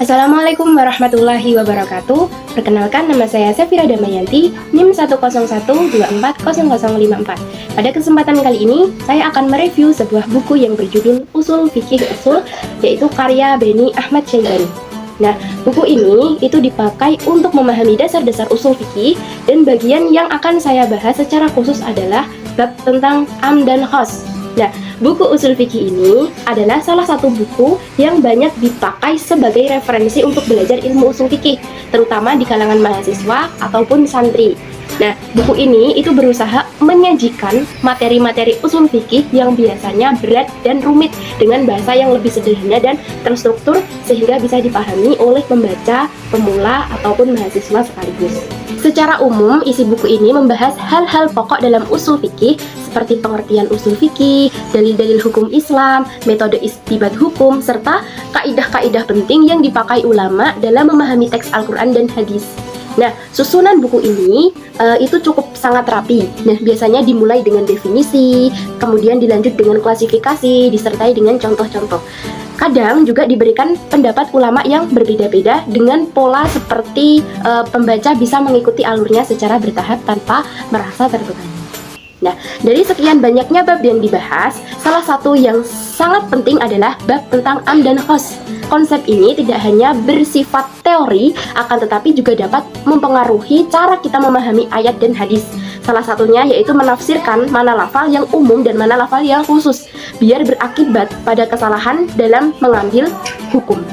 Assalamualaikum warahmatullahi wabarakatuh. Perkenalkan, nama saya Safira Damayanti, NIM 101240054. Pada kesempatan kali ini, saya akan mereview sebuah buku yang berjudul Usul Fikih Usul, yaitu karya Beni Ahmad Syaibani. Nah, buku ini itu dipakai untuk memahami dasar-dasar usul fikih, dan bagian yang akan saya bahas secara khusus adalah bab tentang am dan khos. Nah, buku usul fikih ini adalah salah satu buku yang banyak dipakai sebagai referensi untuk belajar ilmu usul fikih, terutama di kalangan mahasiswa ataupun santri. Nah, buku ini itu berusaha menyajikan materi-materi usul fikih yang biasanya berat dan rumit dengan bahasa yang lebih sederhana dan terstruktur sehingga bisa dipahami oleh pembaca, pemula, ataupun mahasiswa sekaligus. Secara umum, isi buku ini membahas hal-hal pokok dalam usul fikih seperti pengertian usul fikih, dalil-dalil hukum Islam, metode istinbat hukum, serta kaidah-kaidah penting yang dipakai ulama dalam memahami teks Al-Quran dan hadis. Nah, susunan buku ini itu cukup sangat rapi. Nah, biasanya dimulai dengan definisi, kemudian dilanjut dengan klasifikasi, disertai dengan contoh-contoh. Kadang juga diberikan pendapat ulama yang berbeda-beda dengan pola seperti pembaca bisa mengikuti alurnya secara bertahap tanpa merasa terbebani. Nah, dari sekian banyaknya bab yang dibahas, salah satu yang sangat penting adalah bab tentang am dan khos. Konsep ini tidak hanya bersifat teori, akan tetapi juga dapat mempengaruhi cara kita memahami ayat dan hadis. Salah satunya yaitu menafsirkan mana lafal yang umum dan mana lafal yang khusus, biar berakibat pada kesalahan dalam mengambil hukum.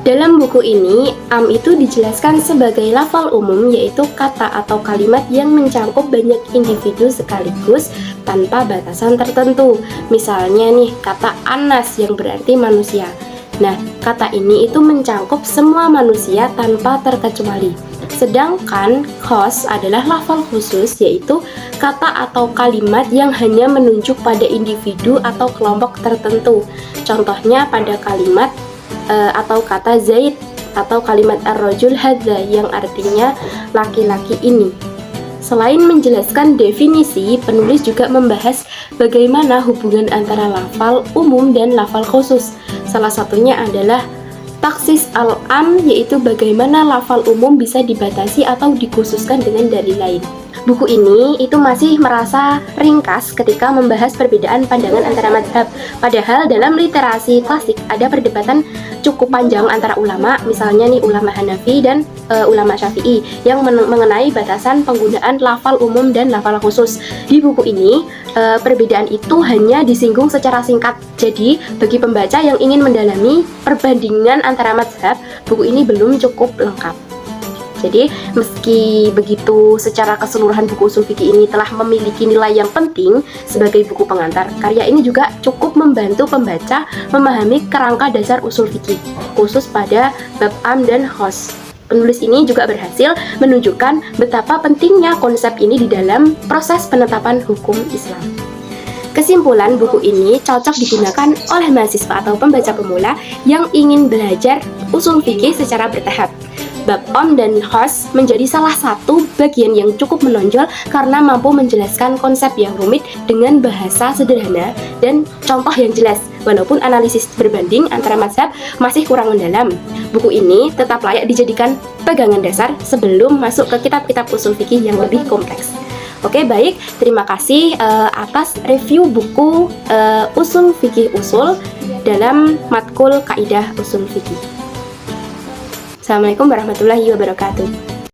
Dalam buku ini, am itu dijelaskan sebagai lafal umum, yaitu kata atau kalimat yang mencakup banyak individu sekaligus tanpa batasan tertentu. Misalnya nih, kata Anas yang berarti manusia. Nah, kata ini itu mencakup semua manusia tanpa terkecuali. Sedangkan khos adalah lafal khusus, yaitu kata atau kalimat yang hanya menunjuk pada individu atau kelompok tertentu. Contohnya pada kalimat atau kata Zaid atau kalimat ar-rajul hadza yang artinya laki-laki ini. Selain menjelaskan definisi, penulis juga membahas bagaimana hubungan antara lafal umum dan lafal khusus. Salah satunya adalah taksis al-am, yaitu bagaimana lafal umum bisa dibatasi atau dikhususkan dengan dalil lain. Buku ini itu masih merasa ringkas ketika membahas perbedaan pandangan antara mazhab. Padahal dalam literasi klasik ada perdebatan cukup panjang antara ulama, misalnya nih ulama Hanafi dan ulama Syafi'i yang mengenai batasan penggunaan lafal umum dan lafal khusus. Di buku ini perbedaan itu hanya disinggung secara singkat. Jadi bagi pembaca yang ingin mendalami perbandingan antara mazhab, buku ini belum cukup lengkap. Jadi, meski begitu, secara keseluruhan buku usul fikih ini telah memiliki nilai yang penting sebagai buku pengantar. Karya ini juga cukup membantu pembaca memahami kerangka dasar usul fikih, khusus pada bab am dan khos. Penulis ini juga berhasil menunjukkan betapa pentingnya konsep ini di dalam proses penetapan hukum Islam. Kesimpulan, buku ini cocok digunakan oleh mahasiswa atau pembaca pemula yang ingin belajar usul fikih secara bertahap. Bab am dan khos menjadi salah satu bagian yang cukup menonjol karena mampu menjelaskan konsep yang rumit dengan bahasa sederhana dan contoh yang jelas. Walaupun analisis berbanding antara mazhab masih kurang mendalam, buku ini tetap layak dijadikan pegangan dasar sebelum masuk ke kitab-kitab usul fikih yang lebih kompleks. Oke, baik, terima kasih atas review buku Usul Fikih Usul dalam matkul Kaidah Usul Fikih. Assalamualaikum warahmatullahi wabarakatuh.